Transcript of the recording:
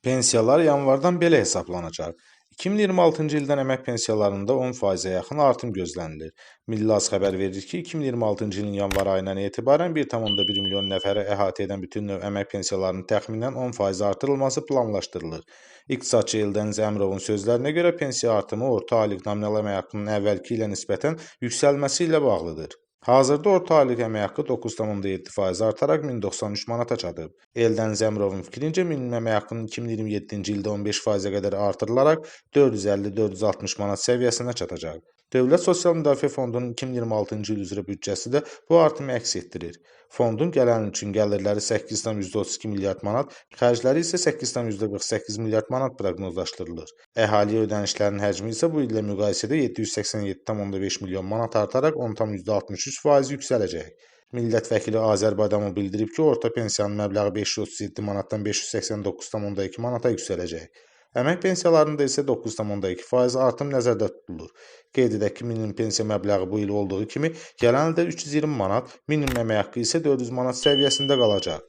Pensiyalar yanvardan belə hesablanacaq. 2026-cı ildən əmək pensiyalarında 10%-ə yaxın artım gözlənilir. Milli Az xəbər verir ki, 2026-cı ilin yanvar ayından etibarən 1,1 milyon nəfəri əhatə edən bütün növ əmək pensiyalarının təxminən 10% artırılması planlaşdırılır. İqtisadçı Eldəniz Əmrovun sözlərinə görə pensiya artımı orta aylıq nominal əmək haqqının əvvəlki ilə nisbətən yüksəlməsi ilə bağlıdır. Hazırda orta aylıq əmək haqqı 9,7% artaraq 1093 manata çatıb. Eldəniz Əmrovun fikrincə, minimum əmək haqqının 2027-ci ildə 15%-ə qədər artırılaraq 450-460 manat səviyyəsinə çatacaq. Dövlət Sosial Müdafiə Fondunun 2026-cı il üzrə büdcəsi də bu artımı əks etdirir. Fondun gələn il üçün gəlirləri 8,32 milyard manat, xərcləri isə 8,48 milyard manat proqnozlaşdırılır. Əhaliyə ödənişlərin həcmi isə bu illə müqayisədə 787,5 milyon manat artaraq 10,63% yüksələcək. Millət vəkili Azərbaycanı bildirib ki, orta pensiyanın məbləği 537 manatdan 589,2 manata yüksələcək. Əmək pensiyalarında isə 9,2% artım nəzərdə tutulur. Qeyd edək ki, minimum pensiya məbləği bu il olduğu kimi gələn ildə 320 manat, minimum əmək haqqı isə 400 manat səviyyəsində qalacaq.